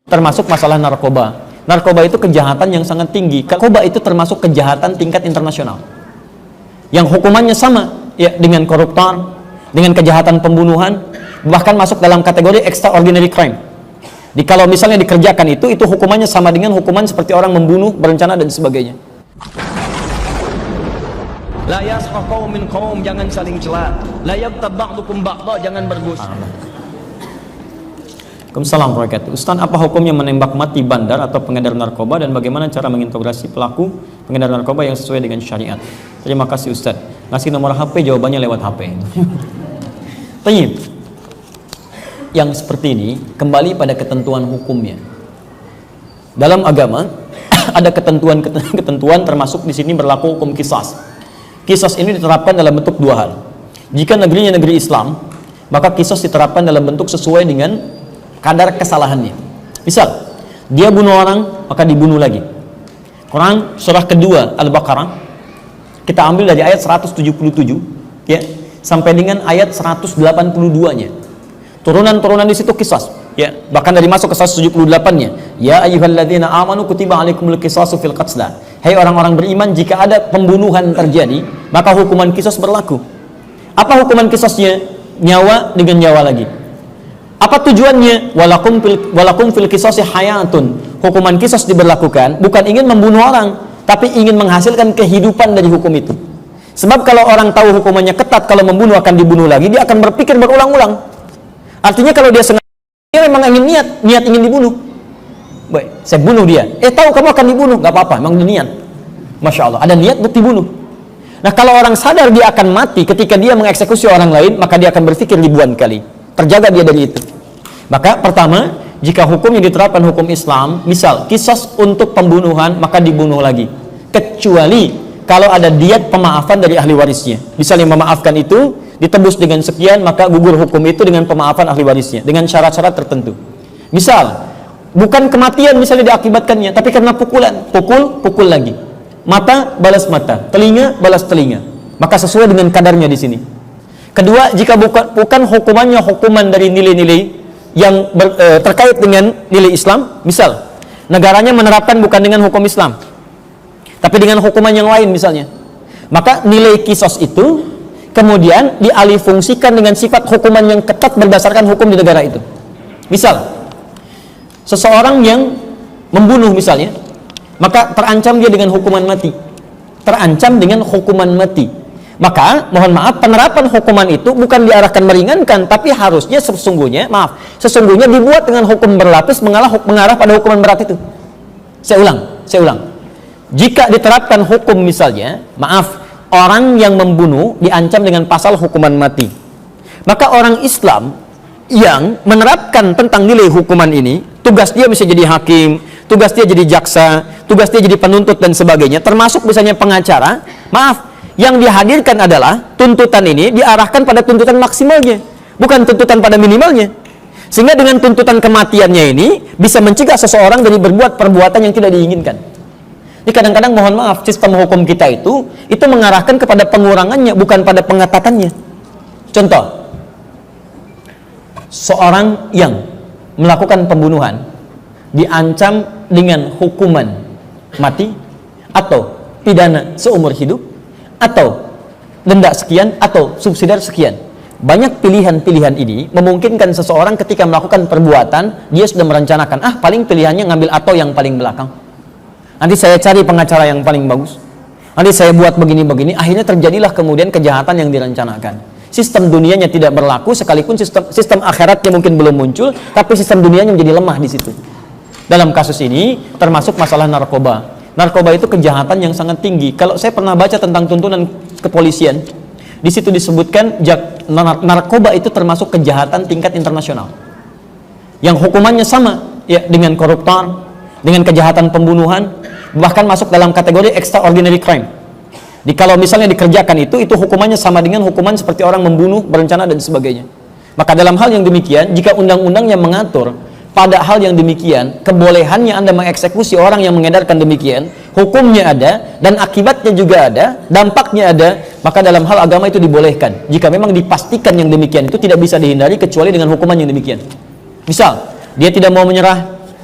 Termasuk masalah narkoba. Narkoba itu kejahatan yang sangat tinggi. Narkoba itu termasuk kejahatan tingkat internasional, yang hukumannya sama ya dengan koruptor, dengan kejahatan pembunuhan, bahkan masuk dalam kategori extraordinary crime. Kalau misalnya dikerjakan itu hukumannya sama dengan hukuman seperti orang membunuh berencana dan sebagainya. La yasqa qaumin qaum, jangan saling cela. La yagtab ba'dukum ba'dha, jangan bergosip. Waalaikumsalam warahmatullahi wabarakatuh. Ustaz, apa hukumnya menembak mati bandar atau pengedar narkoba dan bagaimana cara mengintegrasi pelaku pengedar narkoba yang sesuai dengan syariat? Terima kasih Ustaz. Ngasih nomor HP, jawabannya lewat HP. Tayyib. Yang seperti ini kembali pada ketentuan hukumnya. Dalam agama ada ketentuan termasuk di sini berlaku hukum qisas. Qisas ini diterapkan dalam bentuk dua hal. Jika negerinya negeri Islam, maka qisas diterapkan dalam bentuk sesuai dengan kadar kesalahannya. Misal, dia bunuh orang, maka dibunuh lagi. Quran surah kedua Al-Baqarah, kita ambil dari ayat 177 ya, sampai dengan ayat 182-nya. Turunan-turunan di situ qisas ya, bahkan dari masuk ke 178-nya. Ya ayyuhalladzina amanu kutiba alaikumul qisasu fil qatla. Hai orang-orang beriman, jika ada pembunuhan terjadi, maka hukuman qisas berlaku. Apa hukuman qisasnya? Nyawa dengan nyawa lagi. Apa tujuannya? Walakum fil qisasi hayatun. Hukuman qisas diberlakukan bukan ingin membunuh orang, tapi ingin menghasilkan kehidupan dari hukum itu. Sebab kalau orang tahu hukumannya ketat, kalau membunuh akan dibunuh lagi, dia akan berpikir berulang-ulang. Artinya kalau dia sengaja, dia memang ingin niat ingin dibunuh. Baik, saya bunuh dia. Tahu kamu akan dibunuh, nggak apa-apa, memang niat. Masya Allah, ada niat untuk dibunuh. Nah, kalau orang sadar dia akan mati ketika dia mengeksekusi orang lain, maka dia akan berpikir ribuan kali. Terjaga dia dari itu. Maka pertama, jika hukum yang diterapkan hukum Islam, misal qisas untuk pembunuhan, maka dibunuh lagi. Kecuali kalau ada diat pemaafan dari ahli warisnya. Misalnya memaafkan itu ditebus dengan sekian, maka gugur hukum itu dengan pemaafan ahli warisnya dengan syarat-syarat tertentu. Misal bukan kematian misalnya diakibatkannya, tapi karena pukulan, pukul lagi. Mata balas mata, telinga balas telinga. Maka sesuai dengan kadarnya di sini. Kedua, jika bukan hukumannya hukuman dari nilai-nilai yang terkait dengan nilai Islam, misal negaranya menerapkan bukan dengan hukum Islam, tapi dengan hukuman yang lain misalnya, maka nilai qisas itu kemudian dialihfungsikan dengan sifat hukuman yang ketat berdasarkan hukum di negara itu. Misal, seseorang yang membunuh misalnya, maka terancam dia dengan hukuman mati. Terancam dengan hukuman mati. Maka, mohon maaf, penerapan hukuman itu bukan diarahkan meringankan, tapi harusnya sesungguhnya dibuat dengan hukum berlapis mengarah pada hukuman berat itu. Saya ulang. Jika diterapkan hukum misalnya, orang yang membunuh diancam dengan pasal hukuman mati. Maka orang Islam yang menerapkan tentang nilai hukuman ini, tugas dia bisa jadi hakim, tugas dia jadi jaksa, tugas dia jadi penuntut dan sebagainya, termasuk misalnya pengacara. Yang dihadirkan adalah tuntutan ini diarahkan pada tuntutan maksimalnya, bukan tuntutan pada minimalnya. Sehingga dengan tuntutan kematiannya ini bisa mencegah seseorang dari berbuat perbuatan yang tidak diinginkan. Jadi kadang-kadang mohon maaf, sistem hukum kita itu mengarahkan kepada pengurangannya, bukan pada pengetatannya. Contoh, seorang yang melakukan pembunuhan diancam dengan hukuman mati atau pidana seumur hidup atau denda sekian atau subsidiar sekian. Banyak pilihan-pilihan ini memungkinkan seseorang ketika melakukan perbuatan, dia sudah merencanakan, paling pilihannya ngambil atau yang paling belakang. Nanti saya cari pengacara yang paling bagus, nanti saya buat begini-begini, akhirnya terjadilah kemudian kejahatan yang direncanakan. Sistem dunianya tidak berlaku, sekalipun sistem akhiratnya mungkin belum muncul, tapi sistem dunianya menjadi lemah di situ. Dalam kasus ini termasuk masalah narkoba. Narkoba itu kejahatan yang sangat tinggi. Kalau saya pernah baca tentang tuntunan kepolisian, di situ disebutkan narkoba itu termasuk kejahatan tingkat internasional, yang hukumannya sama ya dengan koruptor, dengan kejahatan pembunuhan, bahkan masuk dalam kategori extraordinary crime. Kalau misalnya dikerjakan itu hukumannya sama dengan hukuman seperti orang membunuh berencana dan sebagainya. Maka dalam hal yang demikian, jika undang-undangnya mengatur pada hal yang demikian, kebolehannya Anda mengeksekusi orang yang mengedarkan demikian, hukumnya ada dan akibatnya juga ada, dampaknya ada, maka dalam hal agama itu dibolehkan. Jika memang dipastikan yang demikian itu tidak bisa dihindari kecuali dengan hukuman yang demikian. Misal, dia tidak mau menyerah,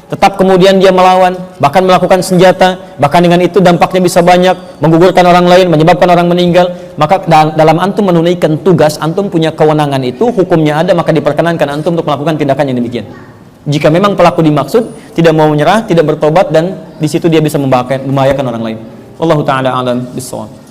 tetap kemudian dia melawan, bahkan melakukan senjata, bahkan dengan itu dampaknya bisa banyak, menggugurkan orang lain, menyebabkan orang meninggal, maka dalam antum menunaikan tugas, antum punya kewenangan itu, hukumnya ada, maka diperkenankan antum untuk melakukan tindakan yang demikian. Jika memang pelaku dimaksud tidak mau menyerah, tidak bertobat, dan di situ dia bisa membahayakan orang lain. Wallahu taala alam bissawab.